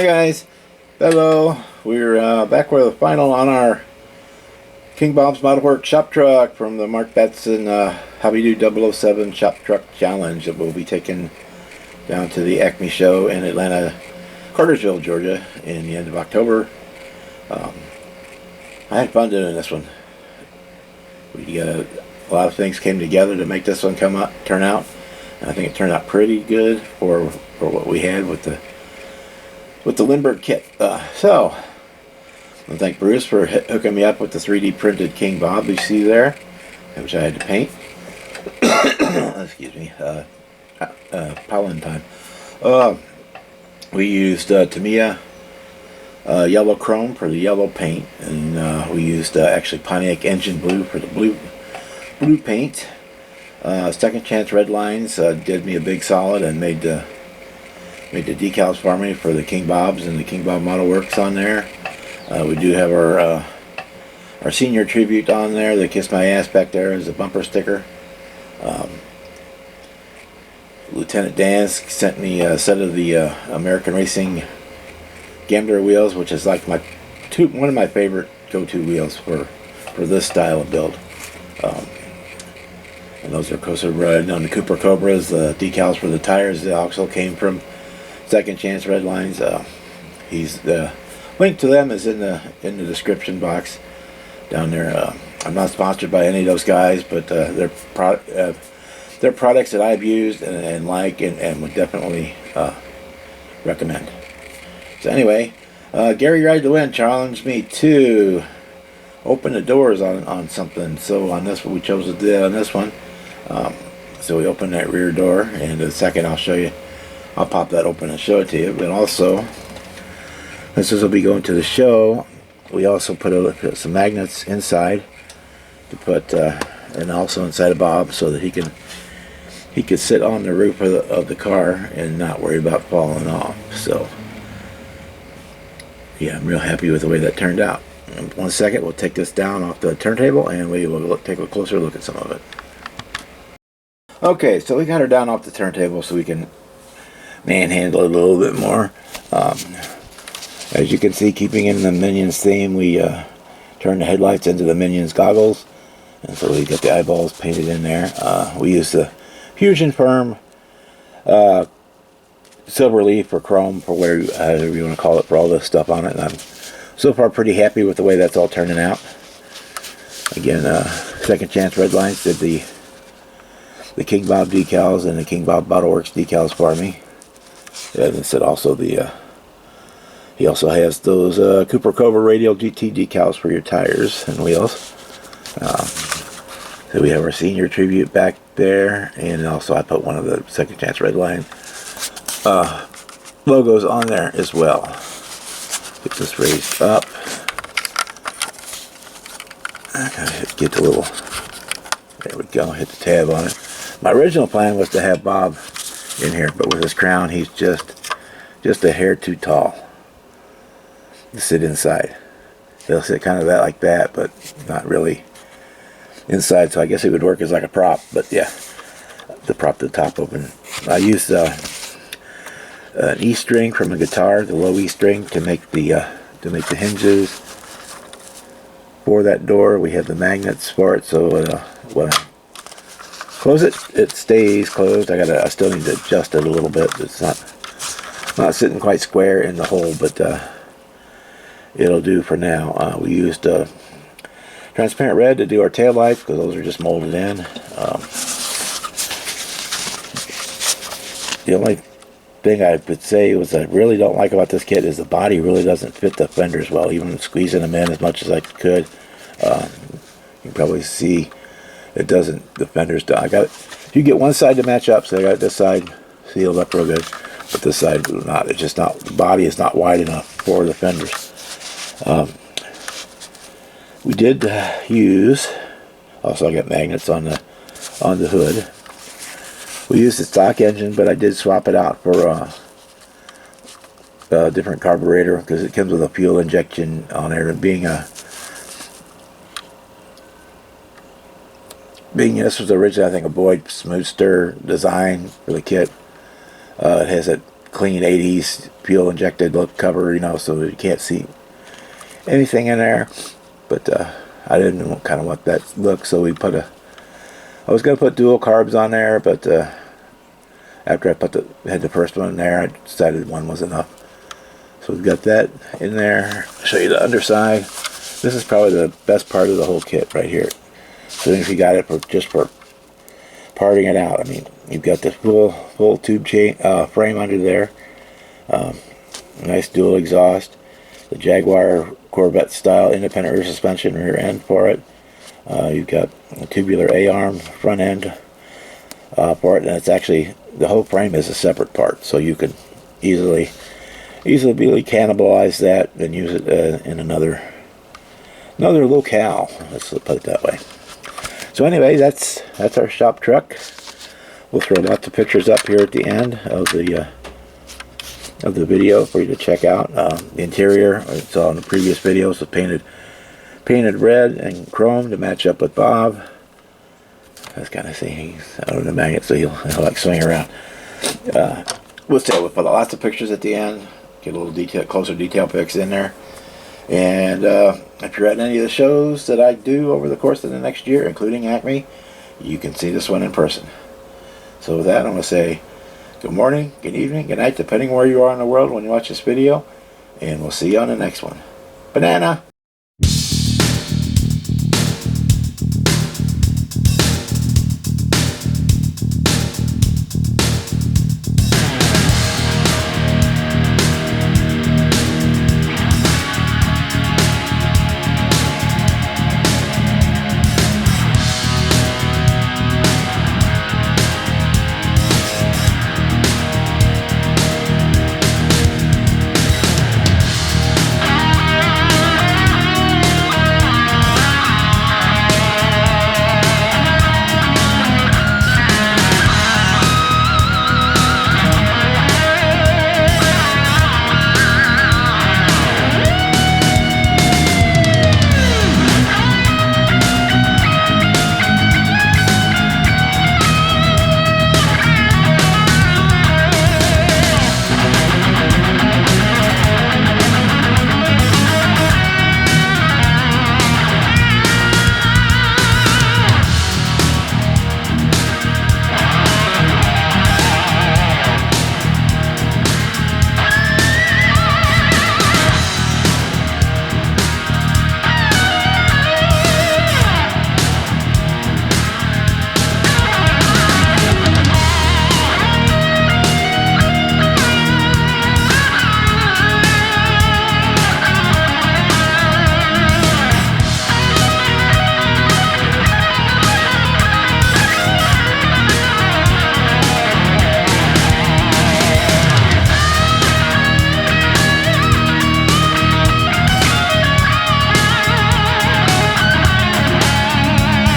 guys, hello. We're back with the final on our King Bob's Model Works shop truck from the Mark Batson How We Do 007 Shop Truck Challenge that we'll be taking down to the Acme show in Atlanta, Cartersville, Georgia in the end of October. I had fun doing this one. A lot of things came together to make this one turn out, and I think it turned out pretty good for what we had with the Lindbergh kit. So, I want to thank Bruce for hooking me up with the 3D printed King Bob you see there, which I had to paint. Excuse me. Pollen time. We used Tamiya yellow chrome for the yellow paint, and we used actually Pontiac engine blue for the blue paint. Second Chance Redlines did me a big solid and made the decals for me for the King Bobs and the King Bob Model Works on there. We do have our senior tribute on there. They Kiss My Ass back there as a bumper sticker. Lieutenant Dan sent me a set of the American Racing Gambler wheels, which is like one of my favorite go-to wheels for this style of build. And those are on the Cooper Cobras. The decals for the tires they also came from Second Chance Redlines. He's the link to them is in the description box down there. I'm not sponsored by any of those guys, but they're products that I've used and like and would definitely recommend. So anyway, Gary Ride to Win challenged me to open the doors on something. So on this one, we chose to do on this one. So we opened that rear door, and in a second I'll pop that open and show it to you. But also, this will be going to the show. We also put some magnets inside to put, and also inside of Bob, so that he could sit on the roof of the car and not worry about falling off. So yeah, I'm real happy with the way that turned out. In 1 second, we'll take this down off the turntable and we will take a closer look at some of it. Okay, so we got her down off the turntable so we can manhandle it a little bit more. As you can see, keeping in the Minions theme, we turned the headlights into the Minions goggles, and so we got the eyeballs painted in there. We used the Fusion Firm silver leaf or chrome, for whatever you want to call it, for all this stuff on it, and I'm so far pretty happy with the way that's all turning out. Again, Second Chance Redlines did the King Bob decals and the King Bob Model Works decals for me. And said also he also has those Cooper Cobra Radial GT decals for your tires and wheels. So we have our senior tribute back there, and also I put one of the Second Chance Redline logos on there as well. Get this raised up. I gotta get the little. There we go. Hit the tab on it. My original plan was to have Bob in here, but with his crown, he's just a hair too tall to sit inside. He'll sit kind of like that, but not really inside. So I guess it would work as like a prop. But yeah, the prop to the top open. I used an E string from a guitar, the low E string, to make the hinges for that door. We have the magnets for it, so when I close it, it stays closed. I still need to adjust it a little bit. It's not sitting quite square in the hole, but it'll do for now. We used transparent red to do our tail lights because those are just molded in. The only thing I would say was I really don't like about this kit is the body really doesn't fit the fenders well, even squeezing them in as much as I could. You can probably see it doesn't, the fenders don't. You get one side to match up, so I got this side sealed up real good, but this side not. It's just not, the body is not wide enough for the fenders. We did use, also I got magnets on the hood. We used the stock engine, but I did swap it out for a different carburetor because it comes with a fuel injection on there. And being this was originally, I think, a Boyd Smooth Stir design for the kit. It has a clean 80s fuel injected look cover, you know, so you can't see anything in there. But I didn't kind of want that look, so we put I was going to put dual carbs on there, but after I had the first one in there, I decided one was enough. So we've got that in there. I'll show you the underside. This is probably the best part of the whole kit right here. So if you got it just for parting it out, I mean, you've got the full tube chain frame under there. Nice dual exhaust. The Jaguar Corvette style independent rear suspension rear end for it. You've got a tubular A-arm front end for it, and it's actually, the whole frame is a separate part, so you could easily cannibalize that and use it in another locale. Let's put it that way. So anyway, that's our shop truck. We'll throw lots of pictures up here at the end of the video for you to check out. The interior, I saw in the previous videos, was painted red and chrome to match up with Bob. That's kind of see, he's out of the magnet, so he'll like swing around. We'll put lots of pictures at the end. Get a little closer detail pics in there. And if you're at any of the shows that I do over the course of the next year, including Acme, you can see this one in person. So with that, I'm going to say good morning, good evening, good night, depending where you are in the world when you watch this video. And we'll see you on the next one. Banana!